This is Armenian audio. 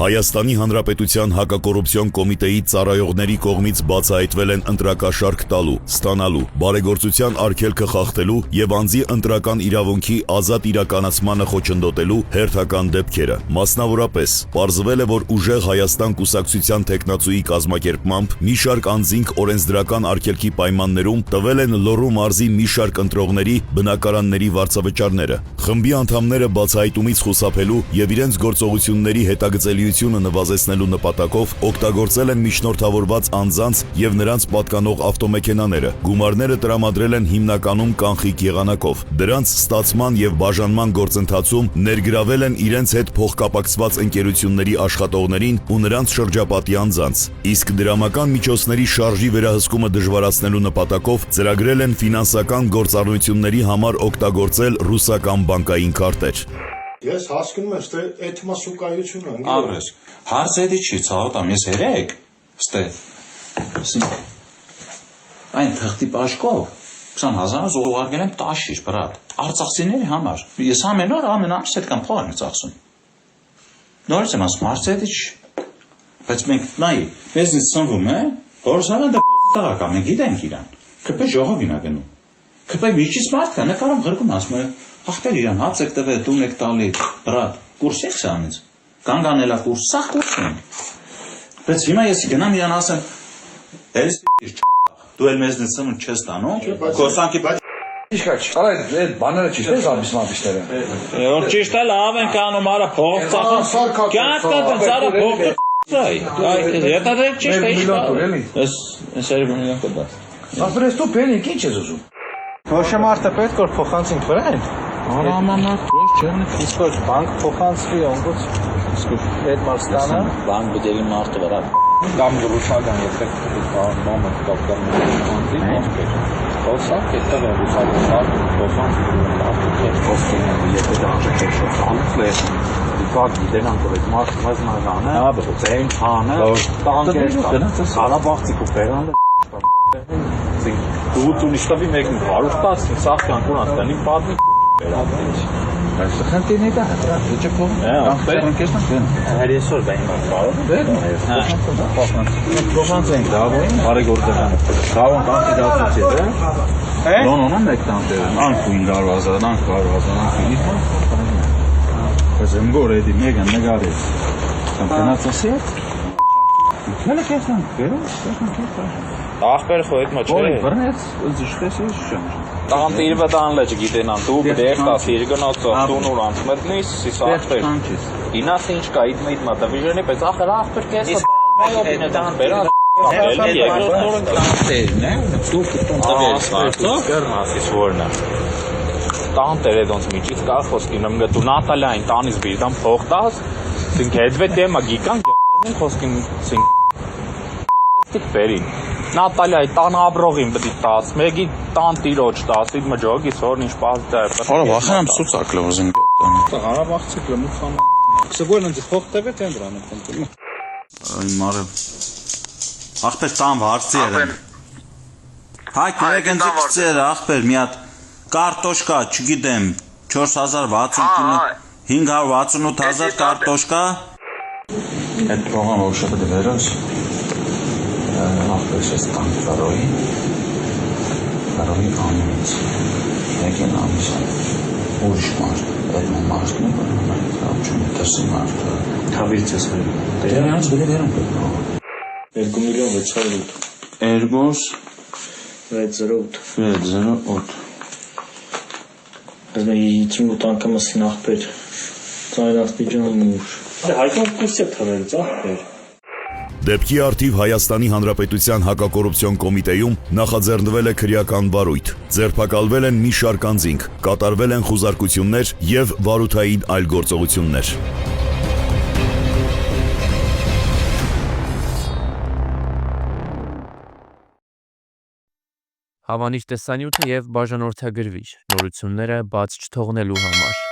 Հայաստանի Հանրապետության հակակոռուպցիոն կոմիտեի ծառայողների կողմից բացահայտվել են ընտրակաշարք տալու, ստանալու, բարեգործության արգելքը խախտելու եւ անձի ընտրական իրավունքի ազատ իրականացմանը խոչընդոտելու հերթական դեպքերը։ Մասնավորապես, պարզվել է, որ ուժեղ Հայաստան կուսակցության տեխնացուի կազմակերպմամբ մի շարք անձինք օրենսդրական արգելքի պայմաններում տվել են Լոռու մարզի մի շարք ընտրողների բնակարանների վարձավճարները։ Խմբի անդամները բացահայտումից խուսափելու եւ իրենց գործողությունների հետագծելիությունը նվազեցնելու նպատակով օգտագործել են միջնորդավորված անձանց եւ նրանց պատկանող ավտոմեքենաները։ Գումարները տրամադրել են հիմնականում կանխիկ եղանակով։ Դրանց ստացման եւ բաժանման գործընթացում ներգրավել են իրենց հետ փոխկապակցված ընկերությունների աշխատողներին ու նրանց շրջապատի անձանց։ Իսկ դրամական միջոցների շարժի վերահսկումը դժվարացնելու նպատակով ծրագրել են ֆինանսական գործառույթների համար օգտագործել ռուսական բանկային քարտեր։ Ես հասկանում եմ, թե այդ մասուկայությունը անգամ։ Ագրես, հարցերի չի ցավոտամ, ես երեք, ստե։ Այն թղթի պաշկով 20,000 զոհարգել եմ տաշիր, բրատ։ Արցախցիների համար։ Ես ամեն օր ամեն ամիս այդ կամ փող եմ ծախսում։ Նորից եմ ասում, հարցերի չի։ Բայց մենք նայ, մեզնից սնվում է, որսանը դա տղա, մենք գիտենք իրան։ Քպե ժողովին ա գնում։ Քպե միջից մարդ կա, նկարում ղրկում ասում է, ախպեր իրան հաց եք տվել, տուն եք տալի, բրատ, կուրս եք սանից։ Կանգ անելա կուրս, սաղ կուրս են։ Բայց հիմա ես գնամ իրան ասեմ, էս դու էլ մեզնից սնունդ չես տանում, կորսանքի Ինչքա չտալ այդ բաները ճիշտ է զաբիսմաբիսները։ Որ ճիշտ է լավ ենք անում, արա փող ծախում։ Կյանք տենց արա փող ծախում։ Եթե դե ճիշտ է ինչ։ Ես 2 միլիոն կդա։ Ախպերես դու բերին ինչ ես ուզում։ Ոչ մարդը պետք որ փոխանցին վրան։ Արա մամա ոչ չեն Իսկ որ բանկ փոխանցվի ոնց իսկ այդ մարստանը բանկ բդելի մարդը վրա։ կամ ռուսական եթե մամա կապկան անձի Խոսակ այդտեղ է ռուսական խոսանք խոսքին եթե դա շփոթանք է դիպակ դենան կողմից մազնանը բացեն հանը տանկեր Ղարաբաղցի կուպերանը դու տունիստավի մեկն հարուստաց սախ կյանքուն աստանի պատմի Այս խնդիրն է դա դե փող անկեսնք դեն հերեսոր դա հիմա կարող փոխանցենք դավոին բարեգործական դավոն կանդիդատացի է նոնոնն մեկ տանտեր անքույն դարվազան անքարվազան Բայց եմ գոր էդի մեգան նգարեց կամպենացասի Մենը կեսնանք բերում Ախպեր խո այդ մա չէ։ Ոյ բռնեց զշտեսի շան Տան տիրվա տան լեջ գիտենան դու դերտաս իրգնոցը տունուր անցմետնիս սիսախտեր։ Ինաս ինչ կա իդ մա դվիժենի պես ախր ախպեր կեսը մայոբին տան բերան դու տուն տվես մարդո կերնասիս որնա Տան տերեդոնց միջից կա խոսքին եմ դու Նատալիային տանից բիզդան փող տաս սինք հետվե տեմա գիկան խոսքին սինք բերին Նատալիայի տան աբրողին բդի տաս, մեկի տան տիրոջ տաս, իդ մջոգի սորն ինչ պահս դա է։ Հորա վախենամ սուծակ լոզին Հարաբաղցիկ լմուխան Սգոյն ընձի փող տևեց են դրան եմ Այն մարը Ախպեր տան վարցի էր Հայք ներեք ընձի կծեր ախպեր մի հատ կարտոշկա չգիտեմ 4060 568,000 կարտոշկա Այդ պրողան որ շպը դվերոս Ախպերս ես տանք վարոյին անունից Եկեն ամիսան ուրիշ մարդ Այդ մարդն է որ տսի մարդը Թավիրից ես վերում Դերանց վերում պետք 2 միլիոն 608 608 Ես մի 58 անգամ ասին ախպեր ծայրաստիճան ուր Հայկան կուրս է թվերից ախպեր Դեպքի արդիվ Հայաստանի Հանրապետության հակակոռուպցիոն կոմիտեում նախաձեռնվել է քրեական վարույթ, ձերբակալվել են մի շարք անձինք, կատարվել են խուզարկություններ եւ վարութային այլ գործողություններ։ Հավանիչ տեսանյութը եւ բաժանորդագրվիչ նորությունները բաց չթողնելու համար